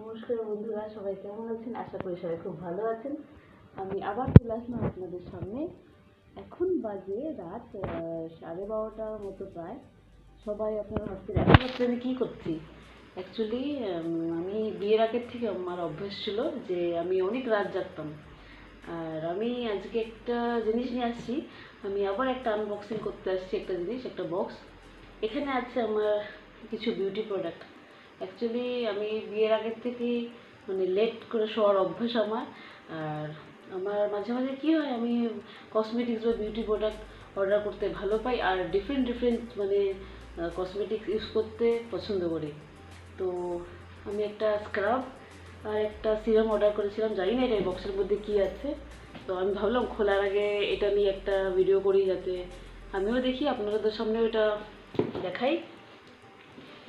নমস্কার বন্ধুরা, সবাই কেমন আছেন? আশা করি সবাই খুব ভালো আছেন। আমি আবার চলে আসলাম আপনাদের সামনে। এখন বাজে রাত 12:30টার মতো প্রায়। সবাই আপনারা ভাবছেন এখন রাত্রে আমি কী করছি। অ্যাকচুয়ালি আমি বিয়ের আগের থেকে আমার অভ্যাস ছিল যে আমি অনেক রাত জাগতাম। আর আমি আজকে একটা জিনিস নিয়ে আসছি। আমি আবার একটা আনবক্সিং করতে আসছি, একটা জিনিস, একটা বক্স। এখানে আছে আমার কিছু বিউটি প্রোডাক্ট। অ্যাকচুয়ালি আমি বিয়ের আগের থেকেই লেট করে শোয়ার অভ্যাস আমার। আর আমার মাঝে মাঝে কী হয়, আমি কসমেটিক্স বা বিউটি প্রোডাক্ট অর্ডার করতে ভালো পাই, আর ডিফারেন্ট কসমেটিক্স ইউজ করতে পছন্দ করি। তো আমি একটা স্ক্রাব আর একটা সিরাম অর্ডার করেছিলাম। জানি না এটা এই বক্সের মধ্যে কী আছে। তো আমি ভাবলাম খোলার আগে এটা নিয়ে একটা ভিডিও করি, যাতে আমিও দেখি, আপনাদের সামনেও এটা দেখাই।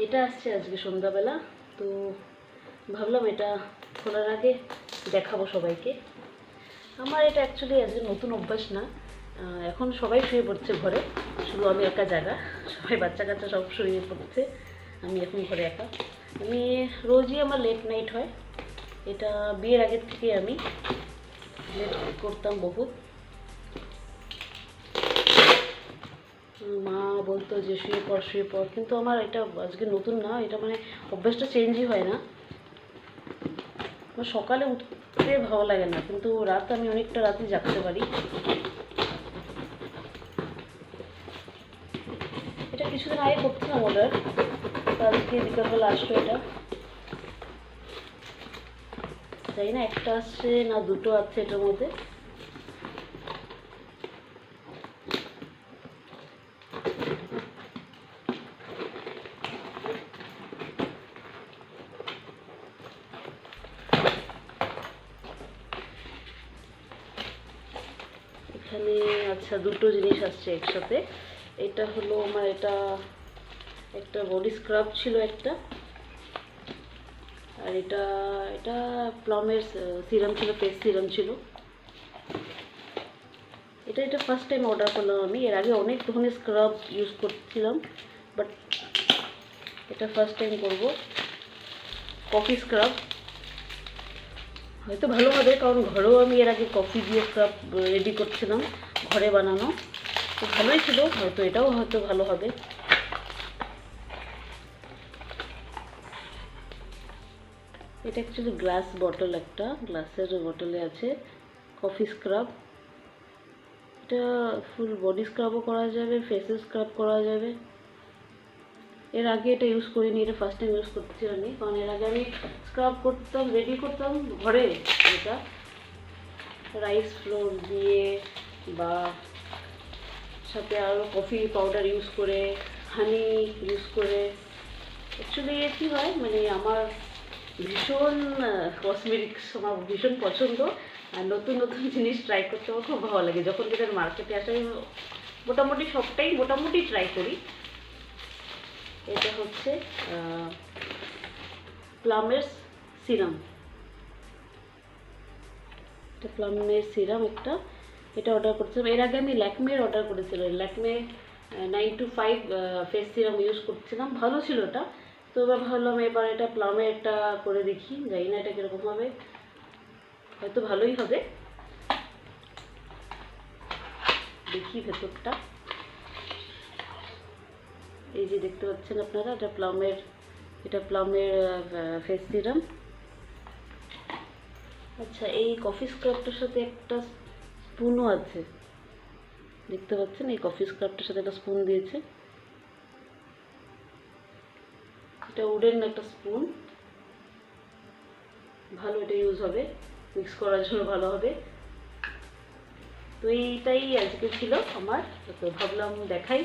এটা আসছে আজকে সন্ধ্যাবেলা, তো ভাবলাম এটা খোলার আগে দেখাবো সবাইকে। আমার এটা অ্যাকচুয়ালি আজকে নতুন অভ্যাস না। এখন সবাই শুয়ে পড়ছে ঘরে, শুধু আমি একা জায়গা। সবাই বাচ্চা কাচ্চা সব শুয়ে পড়ছে, আমি এখন ঘরে একা। আমি রোজই আমার লেট নাইট হয়। এটা বিয়ের আগের থেকে আমি লেট করতাম বহুত। মা বলতো যে শুয়ে পড়, কিন্তু আমার এটা আজকে নতুন না, এটা অভ্যাসটা চেঞ্জই হয় না। আমার সকালে উঠতে ভালো লাগে না, কিন্তু রাত আমি অনেকটা রাতে জাগতে পারি। এটা কিছুদিন আগে করছিলাম অর্ডার, আজকে বিকালবেলা আসলো এটা। জানি না একটা আসছে না দুটো আছে এটার মধ্যে। এখানে আচ্ছা দুটো জিনিস আসছে একসাথে। এটা হলো আমার এটা একটা বডি স্ক্রাব ছিল একটা, আর এটা এটা প্লামের সিরাম ছিল, ফেস সিরাম ছিল। এটা ফার্স্ট টাইম অর্ডার করলাম আমি। এর আগে অনেক ধরনের স্ক্রাব ইউজ করছিলাম, বাট এটা ফার্স্ট টাইম করব। কফি স্ক্রাব হয়তো ভালো হবে, কারণ ঘরেও আমি এর আগে কফি দিয়ে স্ক্রাব রেডি করছিলাম, ঘরে বানানো। তো ভালোই ছিল, হয়তো এটাও হয়তো ভালো হবে। এটা অ্যাকচুয়ালি গ্লাস বটল, একটা গ্লাসের বটলে আছে কফি স্ক্রাব। এটা ফুল বডি স্ক্রাবও করা যাবে, ফেসে স্ক্রাব করা যাবে। এর আগে এটা ইউজ করিনি, এটা ফার্স্ট টাইম ইউজ করছি আমি। কারণ এর আগে আমি স্ক্রাব করতাম, রেডি করতাম ঘরে, এটা রাইস ফ্লোর দিয়ে বা সাথে আরও কফি পাউডার ইউজ করে, হানি ইউজ করে। অ্যাকচুয়ালি কী হয়, আমার ভীষণ কসমেটিক্স আমার ভীষণ পছন্দ, আর নতুন নতুন জিনিস ট্রাই করতে আমার খুব ভালো লাগে। যখন যেটা মার্কেটে আসে আমি মোটামুটি সবটাই ট্রাই করি। এটা হচ্ছে প্লামের সিরাম। এটা প্লামের সিরাম একটা, এটা অর্ডার করছিলাম। এর আগে আমি ল্যাকমের অর্ডার করেছিলাম, ল্যাকমে 925 ফেস সিরাম ইউজ করছিলাম, ভালো ছিল ওটা। তো এবার ভাবলাম এবার এটা প্লামে একটা করে দেখি, জানি না এটা কীরকম হবে, হয়তো ভালোই হবে। দেখি ভেতরটা, এই যে দেখতে পাচ্ছেন আপনারা, এটা প্লামের ফেস সিরাম। আচ্ছা, এই কফি স্ক্রাবটার সাথে একটা স্পুনও আছে, দেখতে পাচ্ছেন এই কফি স্ক্রাবটার সাথে একটা স্পুন দিয়েছে। এটা উডেন একটা স্পুন, ভালো, এটা ইউজ হবে, মিক্স করার জন্য ভালো হবে। তো এইটাই আজকে ছিল আমার, তো ভাবলাম দেখাই।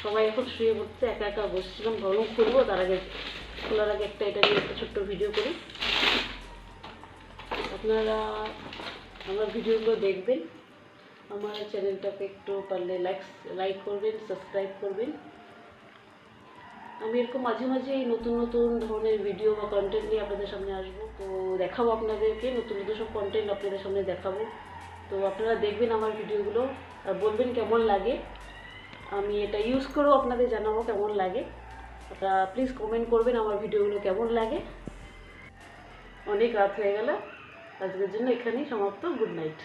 সবাই এখন শুয়ে পড়ছে, একা একা বসছিলাম, ভাবলাম খুলবো, তার আগে খোলার আগে এটা নিয়ে একটা ছোট্ট ভিডিও করি। আপনারা আমার ভিডিওগুলো দেখবেন, আমার চ্যানেলটাকে একটু পারলে লাইক করবেন, সাবস্ক্রাইব করবেন। আমি এরকম মাঝে মাঝে নতুন নতুন ধরনের ভিডিও বা কন্টেন্ট নিয়ে আপনাদের সামনে আসবো। তো দেখাবো আপনাদেরকে, নতুন নতুন সব কন্টেন্ট আপনাদের সামনে দেখাবো। তো আপনারা দেখবেন আমার ভিডিওগুলো আর বলবেন কেমন লাগে। আমি এটা ইউজ করেও আপনাদের জানাবো কেমন লাগে। আপনারা প্লিজ কমেন্ট করবেন আমার ভিডিওগুলো কেমন লাগে। অনেক রাত হয়ে গেল, আজকের জন্য এখানেই সমাপ্ত। Good night.